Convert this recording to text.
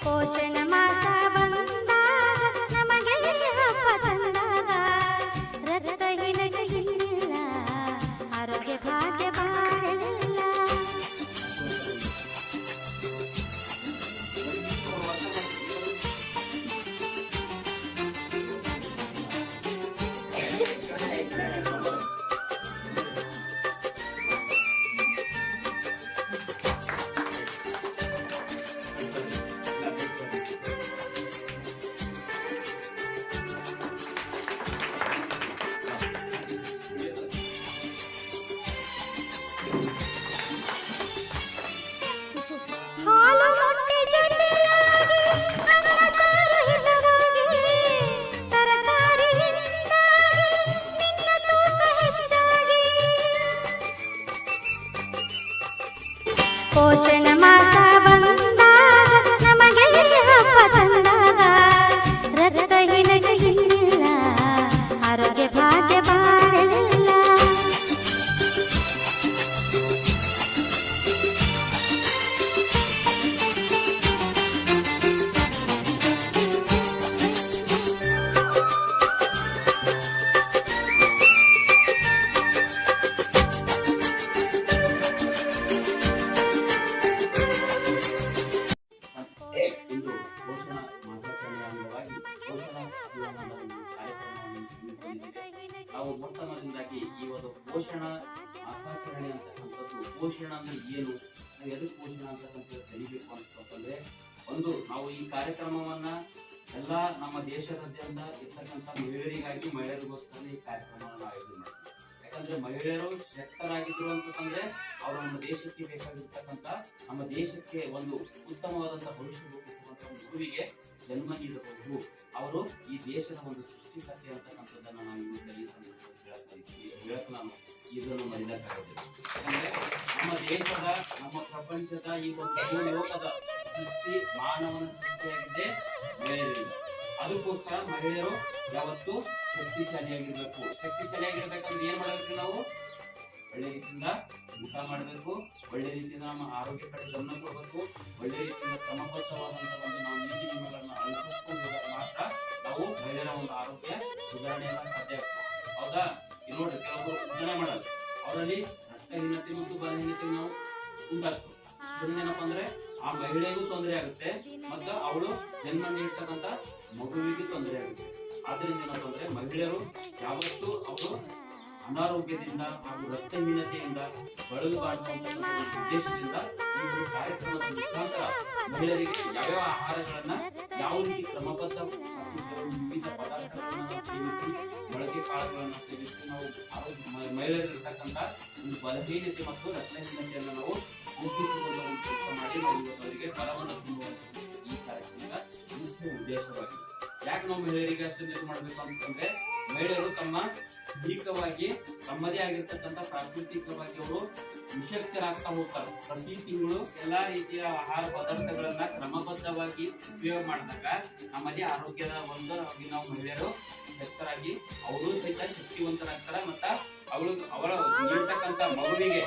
ಪೋಷಣ ಮಾಸ ಬಂದಾಗ ನಮಗೆ ಹಬ್ಬ ತಂದಾಗ ರಕ್ತಹೀನತೆ ಇಲ್ಲ, ಆರೋಗ್ಯ ಭಾಗ್ಯ ಬಾಳೆಲ್ಲ. ಹಾಲು ಮೊಟ್ಟೆ ಜೊತೆಯಾಗಿ ಅನ್ನ ಸಾರು ಹಿತವಾಗಿ, ತರಕಾರಿಯಿಂದಾಗಿ ನಿನ್ನ ತೂಕ ಹೆಚ್ಚಾಗಿ. ಪೋಷಣ ಮಾಸ ಬಂದಾಗ ನಮಗೆ ಹಬ್ಬ ತಂದಾಗ ರಕ್ತಹೀನತೆ ಇಲ್ಲ, ಆರೋಗ್ಯ ಭಾಗ್ಯ ಬಾಳೆಲ್ಲ. ಇಂದು ಪೋಷಣ ಮಾಸಾಚರಣೆಯ ಅಂಗವಾಗಿ ಪೋಷಣ ಅಭಿಯಾನದ ಒಂದು ಕಾರ್ಯಕ್ರಮವನ್ನು ಹಮ್ಮಿಕೊಂಡಿದ್ದೇವೆ. ನಾವು ಮೊಟ್ಟ ಮೊದಲನೇದಾಗಿ ಈ ಒಂದು ಪೋಷಣ ಮಾಸಾಚರಣೆ ಅಂತಕ್ಕಂಥದ್ದು, ಪೋಷಣ ಅಂದ್ರೆ ಏನು, ನಾವು ಎದಕ್ಕೆ ಪೋಷಣ ಅಂತಕ್ಕಂಥದ್ದು ತಿಳಿಬೇಕು ಅಂತಂದ್ರೆ, ಒಂದು ನಾವು ಈ ಕಾರ್ಯಕ್ರಮವನ್ನ ಎಲ್ಲ ನಮ್ಮ ದೇಶದಾದ್ಯಂತ ಇರ್ತಕ್ಕಂಥ ಮಹಿಳೆಯರಿಗಾಗಿ, ಮಹಿಳೆಯರಿಗೋಸ್ಕರ ಈ ಕಾರ್ಯಕ್ರಮವನ್ನು ಆಯೋಜನೆ ಮಾಡ್ತೀವಿ. ಯಾಕಂದ್ರೆ ಮಹಿಳೆಯರು ಶಕ್ತರಾಗಿದ್ರು ಅಂತಂದ್ರೆ ಅವರು ನಮ್ಮ ದೇಶಕ್ಕೆ ಬೇಕಾಗಿರ್ತಕ್ಕಂಥ, ನಮ್ಮ ದೇಶಕ್ಕೆ ಒಂದು ಉತ್ತಮವಾದಂತಹ ಭವಿಷ್ಯ ರೂಪಿಸುವಂತ ಮಗುವಿಗೆ ಜನ್ಮ ನೀಡಬಹುದು. ಅವರು ಈ ದೇಶದ ಒಂದು ಸೃಷ್ಟಿಕರ್ತೆ ಅಂತಕ್ಕಂಥದ್ದನ್ನು ನಾವು ಈ ಸಂದರ್ಭದಲ್ಲಿ ಹೇಳಕ್ಕೆ ನಾನು ಇದನ್ನು ಮರೆಯಲಾಗದು. ಯಾಕಂದ್ರೆ ನಮ್ಮ ದೇಶದ, ನಮ್ಮ ಪ್ರಪಂಚದ ಈ ಒಂದು ಲೋಕದ ಸೃಷ್ಟಿ ಮಾನವನ ಸೃಷ್ಟಿಯಾಗಿದ್ದೇ ಮಹಿಳೆಯರಿಂದ. ಅದಕ್ಕೋಸ್ಕರ ಮಹಿಳೆಯರು ಯಾವತ್ತು ಶಕ್ತಿಶಾಲಿಯಾಗಿರ್ಬೇಕು. ಶಕ್ತಿಶಾಲಿಯಾಗಿರ್ಬೇಕಂದ್ರೆ ಏನ್ ಮಾಡಬೇಕು, ನಾವು ಒಳ್ಳೆ ರೀತಿಯಿಂದ ಊಟ ಮಾಡಬೇಕು, ಒಳ್ಳೆ ರೀತಿಯಿಂದ ನಮ್ಮ ಆರೋಗ್ಯ ಕಡೆ ಗಮನ ಕೊಡಬೇಕು, ಒಳ್ಳೆ ರೀತಿಯಿಂದ ಕ್ರಮಬದ್ಧವಾದಂತಹ ಒಂದು ನಾವು ನೀತಿ ನಿಯಮಗಳನ್ನ ಅನುಸರಿಸಿಕೊಂಡು ಹೋದಾಗ ಮಾತ್ರ ನಾವು ಮಹಿಳೆಯರ ಒಂದು ಆರೋಗ್ಯ ಸುಧಾರಣೆಯನ್ನ ಸಾಧ್ಯ ಆಗ್ತದೆ. ಹೌದಾ? ಈಗ ನೋಡ್ರಿ, ಕೆಲವರು ಊಟನೇ ಮಾಡಲ್ಲ, ಅವರಲ್ಲಿ ರಕ್ತಹೀನತೆ ಮತ್ತು ಬಲಹೀನತೆ ನಾವು ಉಂಟಾಗ್ತದೆ. ಇದರಿಂದ ಏನಪ್ಪಾ ಅಂದ್ರೆ ಆ ಮಹಿಳೆಗೂ ತೊಂದರೆ ಆಗುತ್ತೆ ಮತ್ತು ಅವಳು ಜನ್ಮ ನೀಡ್ತಕ್ಕಂಥ ಮಗುವಿಗೂ ತೊಂದರೆ ಆಗುತ್ತೆ. ಆದ್ರಿಂದ ಏನಪ್ಪ ಅಂದ್ರೆ ಮಹಿಳೆಯರು ಯಾವತ್ತೂ ಅವರು ಅನಾರೋಗ್ಯದಿಂದ ಹಾಗೂ ರಕ್ತಹೀನತೆಯಿಂದ ಬಳಲಬಾರದು ಅಂತ ಉದ್ದೇಶದಿಂದ ಈ ಒಂದು ಕಾರ್ಯಕ್ರಮದ ಮುಖಾಂತರ ಮಹಿಳೆಯರಿಗೆ ಯಾವ್ಯಾವ ಆಹಾರಗಳನ್ನ ಯಾವ ರೀತಿ ಕ್ರಮಬದ್ಧ ವಿವಿಧ ಪದಾರ್ಥಗಳನ್ನ ಸೇವಿಸಿ, ಮೊಳಕೆ ಕಾಳುಗಳನ್ನು ಸೇವಿಸಿ ನಾವು ಮಹಿಳೆಯರಿರ್ತಕ್ಕಂಥ ಒಂದು ಬಲಹೀನತೆ ಮತ್ತು ರಕ್ತಹೀನತೆಯನ್ನು ನಾವು ಗುರುತಿಸಿಕೊಳ್ಳುವ ಕೆಲಸ ಮಾಡಿ ನಾವು ಅವರಿಗೆ ಬಲವನ್ನು ತುಂಬುವಂಥದ್ದು ಈ ಕಾರ್ಯಕ್ರಮದ ಮುಖ್ಯ ಉದ್ದೇಶವಾಗಿದೆ. ಯಾಕೆ ನಾವು ಮಹಿಳೆಯರಿಗೆ ಅಷ್ಟೊಂದು ಇದು ಮಾಡಬೇಕು ಅಂತಂದ್ರೆ, ಮಹಿಳೆಯರು ತಮ್ಮ ದೈಹಿಕವಾಗಿ ತಮ್ಮದೇ ಆಗಿರ್ತಕ್ಕಂಥ ಪ್ರಾಕೃತಿಕವಾಗಿ ಅವರು ನಿಶಕ್ತರಾಗ್ತಾ ಹೋಗ್ತಾರೆ. ಪ್ರತಿ ತಿಂಗಳು ಎಲ್ಲಾ ರೀತಿಯ ಆಹಾರ ಪದಾರ್ಥಗಳನ್ನ ಕ್ರಮಬದ್ಧವಾಗಿ ಉಪಯೋಗ ಮಾಡಿದಾಗ ನಮ್ಮದೇ ಆರೋಗ್ಯದ ಒಂದು ನಾವು ಮಹಿಳೆಯರು ಶಕ್ತರಾಗಿ ಅವರು ಸಹಿತ ಶಕ್ತಿವಂತರಾಗ್ತಾರೆ. ಮತ್ತ ಅವರ ನೀಡ್ತಕ್ಕಂಥ ಮಗುವಿಗೆ